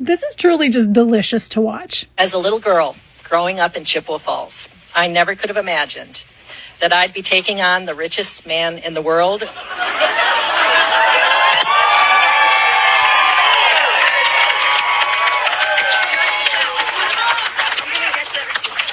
This is truly just delicious to watch. As a little girl growing up in Chippewa Falls, I never could have imagined that I'd be taking on the richest man in the world.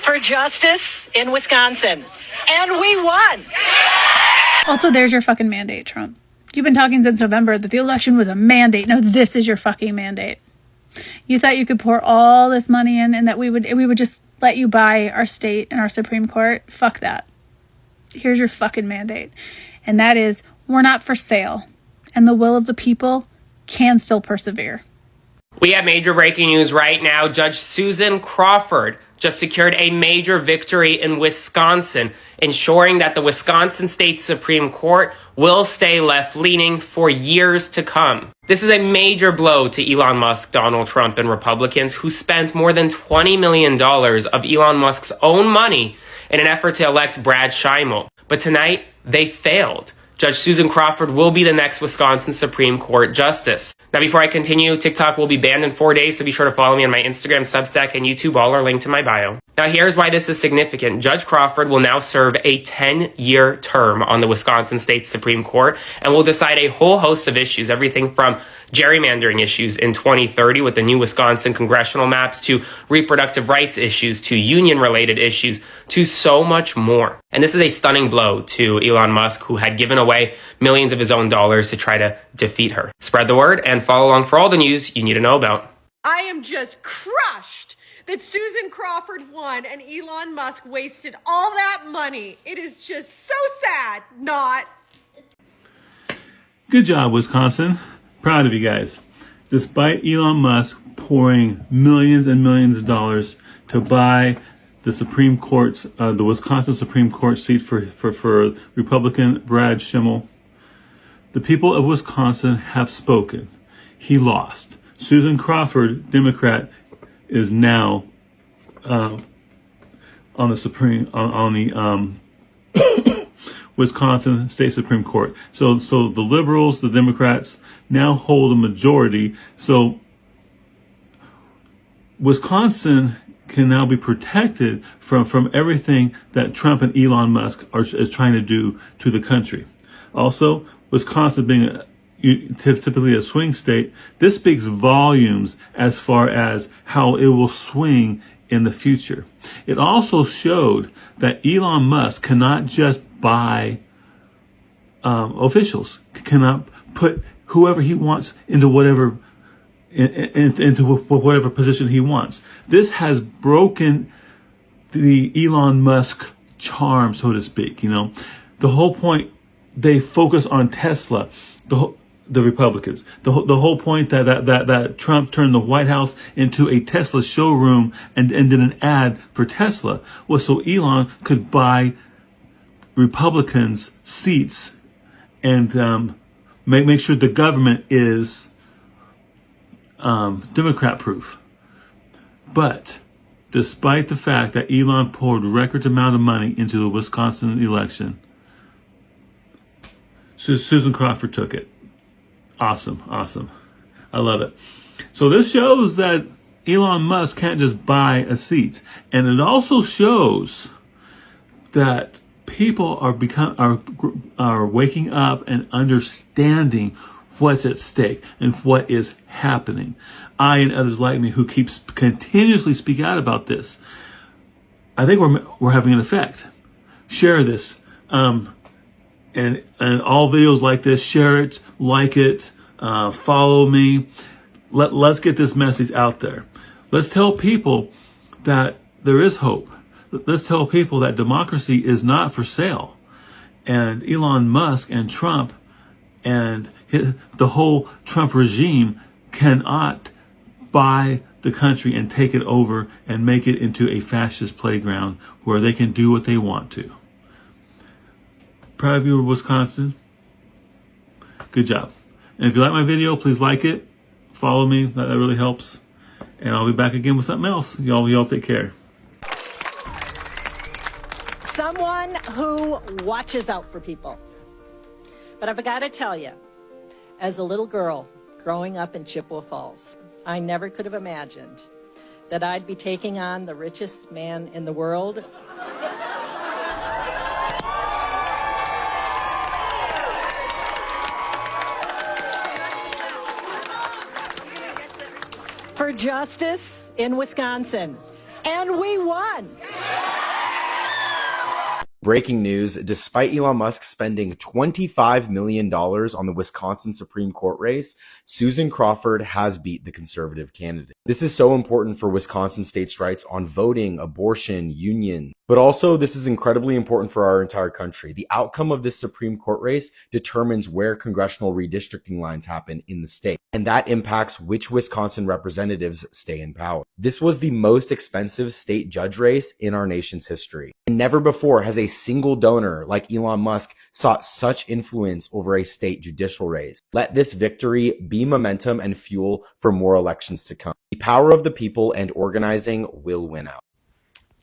For justice in Wisconsin. And we won. Also, there's your fucking mandate, Trump. You've been talking since November that the election was a mandate. No, this is your fucking mandate. You thought you could pour all this money in and that we would just let you buy our state and our Supreme Court? Fuck that. Here's your fucking mandate. And that is, we're not for sale. And the will of the people can still persevere. We have major breaking news right now. Judge Susan Crawford just secured a major victory in Wisconsin, ensuring that the Wisconsin State Supreme Court will stay left-leaning for years to come. This is a major blow to Elon Musk, Donald Trump, and Republicans who spent more than $20 million of Elon Musk's own money in an effort to elect Brad Schimel. But tonight, they failed. Judge Susan Crawford will be the next Wisconsin Supreme Court justice. Now, before I continue, TikTok will be banned in 4 days, so be sure to follow me on my Instagram, Substack, and YouTube. All are linked in my bio. Now, here's why this is significant. Judge Crawford will now serve a 10-year term on the Wisconsin State Supreme Court and will decide a whole host of issues, everything from gerrymandering issues in 2030 with the new Wisconsin congressional maps to reproductive rights issues to union-related issues to so much more. And this is a stunning blow to Elon Musk, who had given away millions of his own dollars to try to defeat her. Spread the word and follow along for all the news you need to know about. I am just crushed that Susan Crawford won and Elon Musk wasted all that money. It is just so sad. Not. Good job, Wisconsin. Proud of you guys. Despite Elon Musk pouring millions and millions of dollars to buy the Supreme Court's, the Wisconsin Supreme Court seat for Republican Brad Schimel, the people of Wisconsin have spoken. He lost. Susan Crawford, Democrat, is now on the Wisconsin State Supreme Court. So the liberals, the Democrats, now hold a majority. So Wisconsin can now be protected from everything that Trump and Elon Musk is trying to do to the country. Also, Wisconsin being typically a swing state, this speaks volumes as far as how it will swing in the future. It also showed that Elon Musk cannot just buy officials, cannot put whoever he wants into whatever position he wants. This has broken the Elon Musk charm, so to speak. You know, the whole point, they focus on Tesla, the Republicans. The whole point that Trump turned the White House into a Tesla showroom and did an ad for Tesla was so Elon could buy Republicans seats and make sure the government is Democrat proof. But despite the fact that Elon poured record amount of money into the Wisconsin election, Susan Crawford took it. Awesome. I love it. So this shows that Elon Musk can't just buy a seat. And it also shows that people are waking up and understanding what's at stake and what is happening. I and others like me who continuously speak out about this, I think we're having an effect. Share this. And all videos like this, share it, like it, follow me. Let's get this message out there. Let's tell people that there is hope. Let's tell people that democracy is not for sale. And Elon Musk and Trump and the whole Trump regime cannot buy the country and take it over and make it into a fascist playground where they can do what they want to. Proud of you, Wisconsin. Good job. And if you like my video, please like it. Follow me. That really helps. And I'll be back again with something else. Y'all take care. Someone who watches out for people. But I've got to tell you, as a little girl growing up in Chippewa Falls, I never could have imagined that I'd be taking on the richest man in the world. For justice in Wisconsin. And we won. Breaking news, despite Elon Musk spending $25 million on the Wisconsin Supreme Court race, Susan Crawford has beat the conservative candidate. This is so important for Wisconsin states' rights on voting, abortion, union. But also, this is incredibly important for our entire country. The outcome of this Supreme Court race determines where congressional redistricting lines happen in the state, and that impacts which Wisconsin representatives stay in power. This was the most expensive state judge race in our nation's history. And never before has a single donor like Elon Musk sought such influence over a state judicial race. Let this victory be momentum and fuel for more elections to come. The power of the people and organizing will win out.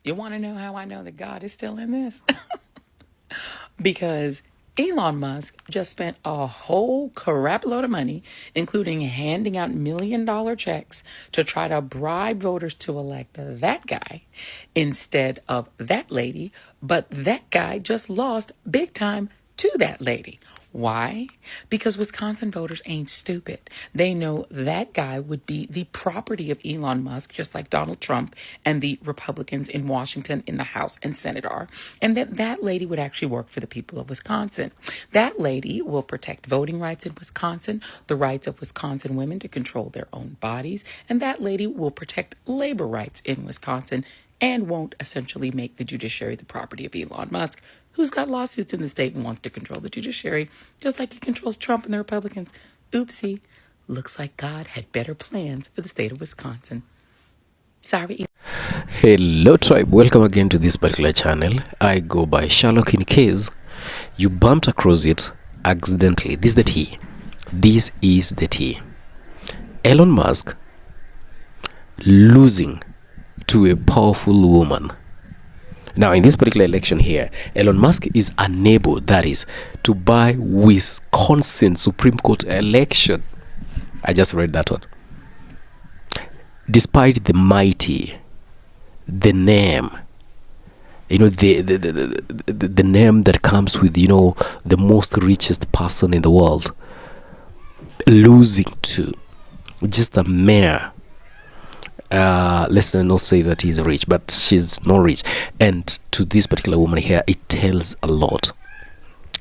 You want to know how I know that God is still in this? Because Elon Musk just spent a whole crap load of money, including handing out $1 million checks to try to bribe voters to elect that guy instead of that lady. But that guy just lost big time to that lady. Why? Because Wisconsin voters ain't stupid. They know that guy would be the property of Elon Musk, just like Donald Trump and the Republicans in Washington in the House and Senate are, and that lady would actually work for the people of Wisconsin. That lady will protect voting rights in Wisconsin, the rights of Wisconsin women to control their own bodies, and that lady will protect labor rights in Wisconsin and won't essentially make the judiciary the property of Elon Musk, who's got lawsuits in the state and wants to control the judiciary, just like he controls Trump and the Republicans. Oopsie. Looks like God had better plans for the state of Wisconsin. Sorry. Hello tribe, welcome again to this particular channel. I go by Sherlock. In case you bumped across it accidentally, this is the tea. This is the tea. Elon Musk losing to a powerful woman. Now, in this particular election here, Elon Musk is unable, that is, to buy Wisconsin Supreme Court election. I just read that one. Despite the mighty, the name, the name that comes with, the most richest person in the world, losing to just a mere, let's not say that he's rich, but she's not rich, and to this particular woman here, it tells a lot.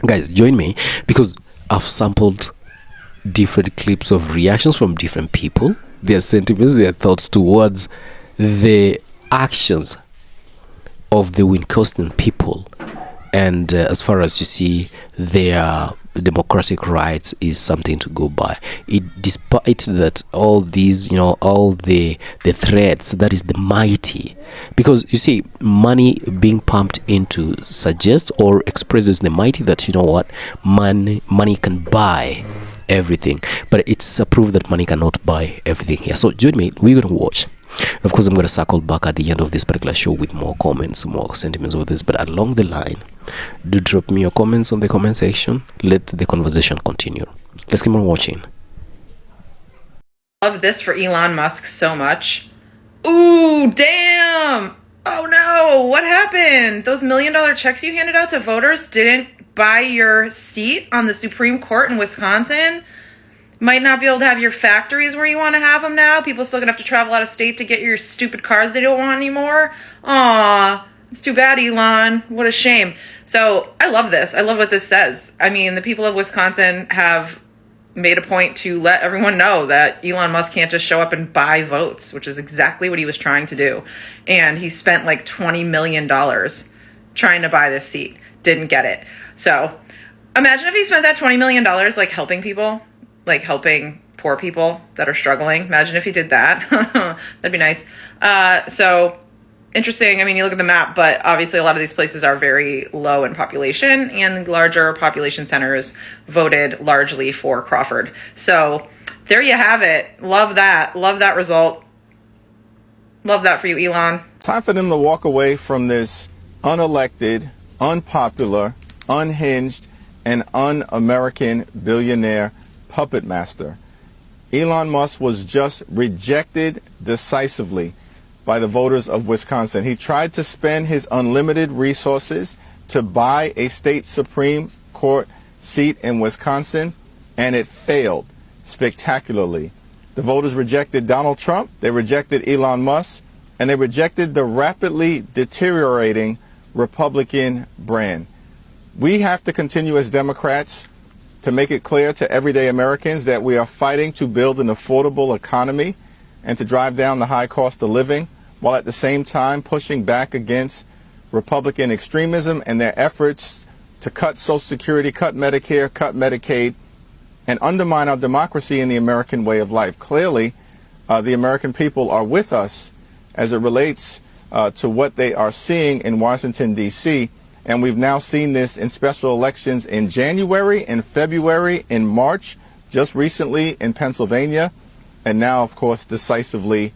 Guys, join me, because I've sampled different clips of reactions from different people, their sentiments, their thoughts towards the actions of the Wisconsin people, and as far as you see, their democratic rights is something to go by. Despite that, all these, all the threats, that is the mighty, because you see, money being pumped into suggests or expresses the mighty that money can buy everything, but it's a proof that money cannot buy everything here. So join me, we're gonna watch. Of course, I'm going to circle back at the end of this particular show with more comments, more sentiments over this. But along the line, do drop me your comments on the comment section. Let the conversation continue. Let's keep on watching. Love this for Elon Musk so much. Ooh, damn. Oh no, what happened? Those $1 million checks you handed out to voters didn't buy your seat on the Supreme Court in Wisconsin? Might not be able to have your factories where you want to have them now. People still gonna have to travel out of state to get your stupid cars they don't want anymore. Aw, it's too bad, Elon. What a shame. So I love this. I love what this says. I mean, the people of Wisconsin have made a point to let everyone know that Elon Musk can't just show up and buy votes, which is exactly what he was trying to do. And he spent like $20 million trying to buy this seat. Didn't get it. So imagine if he spent that $20 million like helping people. Like helping poor people that are struggling. Imagine if he did that. That'd be nice. So interesting. I mean, you look at the map, but obviously a lot of these places are very low in population, and larger population centers voted largely for Crawford. So there you have it. Love that. Love that result. Love that for you, Elon. Time for them to walk away from this unelected, unpopular, unhinged, and un-American billionaire puppet master. Elon Musk was just rejected decisively by the voters of Wisconsin. He tried to spend his unlimited resources to buy a state Supreme Court seat in Wisconsin, and it failed spectacularly. The voters rejected Donald Trump, they rejected Elon Musk, and they rejected the rapidly deteriorating Republican brand. We have to continue as Democrats to make it clear to everyday Americans that we are fighting to build an affordable economy and to drive down the high cost of living, while at the same time pushing back against Republican extremism and their efforts to cut Social Security, cut Medicare, cut Medicaid, and undermine our democracy and the American way of life. Clearly, the American people are with us as it relates to what they are seeing in Washington, D.C., and we've now seen this in special elections in January, in February, in March, just recently in Pennsylvania, and now, of course, decisively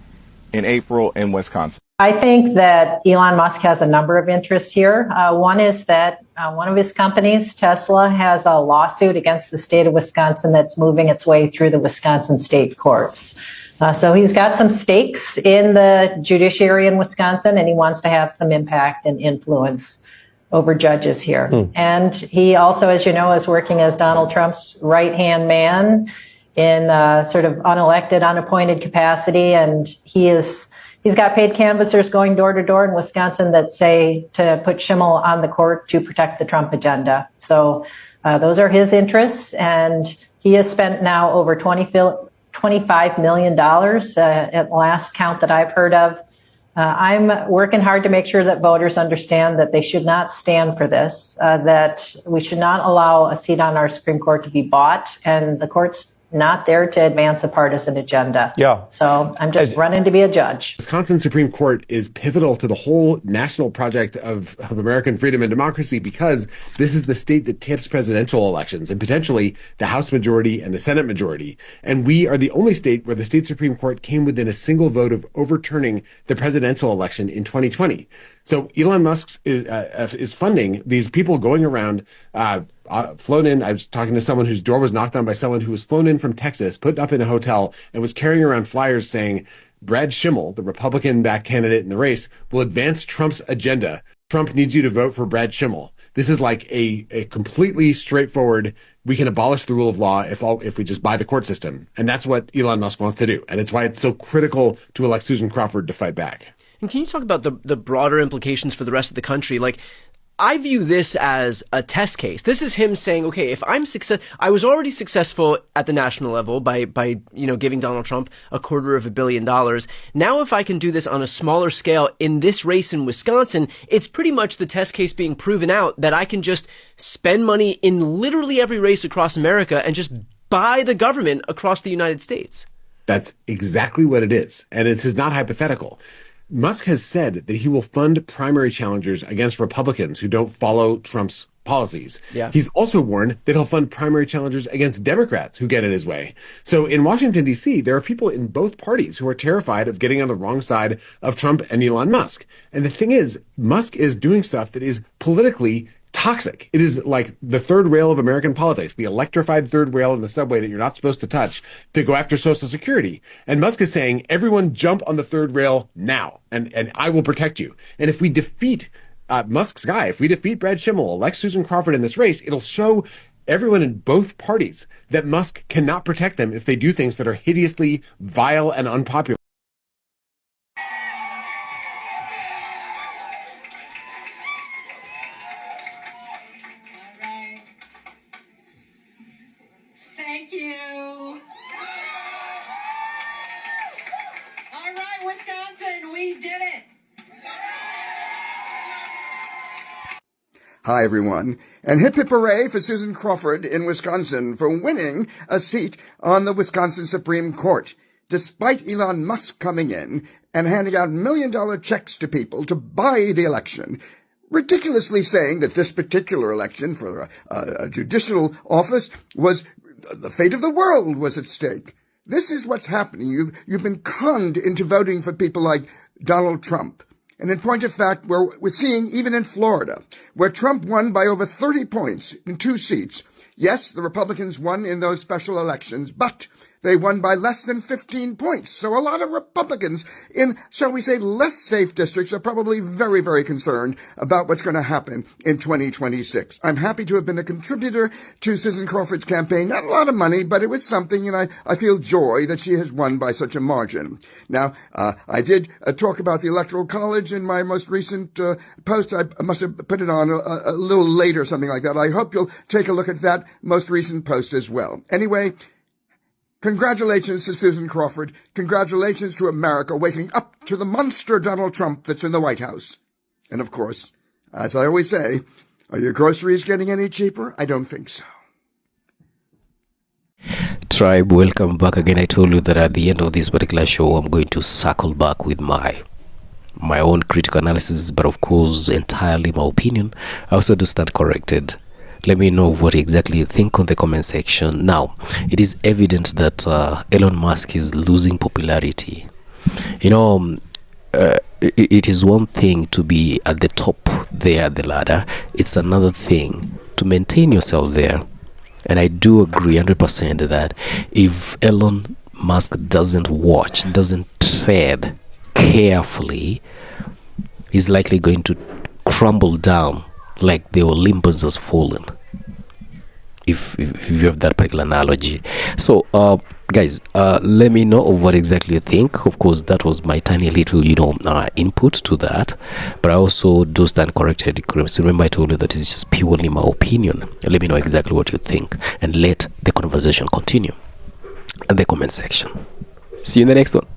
in April in Wisconsin. I think that Elon Musk has a number of interests here. One is that one of his companies, Tesla, has a lawsuit against the state of Wisconsin that's moving its way through the Wisconsin state courts. So he's got some stakes in the judiciary in Wisconsin, and he wants to have some impact and influence over judges here. And he also, as you know, is working as Donald Trump's right-hand man in sort of unelected, unappointed capacity. And he's got paid canvassers going door to door in Wisconsin that say to put Schimmel on the court to protect the Trump agenda. So those are his interests. And he has spent now over $25 million at last count that I've heard of. I'm working hard to make sure that voters understand that they should not stand for this, that we should not allow a seat on our Supreme Court to be bought, and the court's not there to advance a partisan agenda. Yeah. So I'm just running to be a judge. Wisconsin Supreme Court is pivotal to the whole national project of American freedom and democracy, because this is the state that tips presidential elections and potentially the House majority and the Senate majority. And we are the only state where the state Supreme Court came within a single vote of overturning the presidential election in 2020. So Elon Musk is funding these people going around, flown in. I was talking to someone whose door was knocked on by someone who was flown in from Texas, put up in a hotel, and was carrying around flyers saying, Brad Schimmel, the Republican-backed candidate in the race, will advance Trump's agenda. Trump needs you to vote for Brad Schimmel. This is like a completely straightforward, we can abolish the rule of law if we just buy the court system. And that's what Elon Musk wants to do. And it's why it's so critical to elect Susan Crawford to fight back. And can you talk about the broader implications for the rest of the country? Like, I view this as a test case. This is him saying, okay, if I'm I was already successful at the national level by giving Donald Trump $250 million. Now, if I can do this on a smaller scale in this race in Wisconsin, it's pretty much the test case being proven out that I can just spend money in literally every race across America and just buy the government across the United States. That's exactly what it is. And it is not hypothetical. Musk has said that he will fund primary challengers against Republicans who don't follow Trump's policies. Yeah. He's also warned that he'll fund primary challengers against Democrats who get in his way. So in Washington, D.C., there are people in both parties who are terrified of getting on the wrong side of Trump and Elon Musk. And the thing is, Musk is doing stuff that is politically toxic. It is like the third rail of American politics, the electrified third rail in the subway that you're not supposed to touch to go after Social Security. And Musk is saying, everyone jump on the third rail now, and I will protect you. And if we defeat Musk's guy, if we defeat Brad Schimmel, elect Susan Crawford in this race, it'll show everyone in both parties that Musk cannot protect them if they do things that are hideously vile and unpopular. Thank you. All right, Wisconsin, we did it. Hi, everyone, and hip hip hooray for Susan Crawford in Wisconsin for winning a seat on the Wisconsin Supreme Court, despite Elon Musk coming in and handing out million-dollar checks to people to buy the election, ridiculously saying that this particular election for a judicial office was the fate of the world was at stake. This is what's happening. You've been conned into voting for people like Donald Trump. And in point of fact, we're seeing even in Florida, where Trump won by over 30 points in 2 seats. Yes, the Republicans won in those special elections, but They won by less than 15 points. So a lot of Republicans in, shall we say, less safe districts are probably very, very concerned about what's going to happen in 2026. I'm happy to have been a contributor to Susan Crawford's campaign. Not a lot of money, but it was something, and I feel joy that she has won by such a margin. Now, I did talk about the Electoral College in my most recent post. I must have put it on a little later, something like that. I hope you'll take a look at that most recent post as well. Anyway, congratulations to Susan Crawford. Congratulations to America waking up to the monster Donald Trump that's in the White House. And of course, as I always say, are your groceries getting any cheaper? I don't think so. Tribe, welcome back again. I told you that at the end of this particular show, I'm going to circle back with my own critical analysis, but of course, entirely my opinion. I also do stand corrected. Let me know what exactly you think on the comment section. Now, it is evident that Elon Musk is losing popularity. You know, it is one thing to be at the top there at the ladder. It's another thing to maintain yourself there. And I do agree 100% that if Elon Musk doesn't tread carefully, he's likely going to crumble down like the Olympus has fallen, if you have that particular analogy. So guys, let me know of what exactly you think. Of course, that was my tiny little input to that, but I also do stand corrected. Remember, I told you that it's just purely my opinion. Let me know exactly what you think, and let the conversation continue in the comment section. See you in the next one.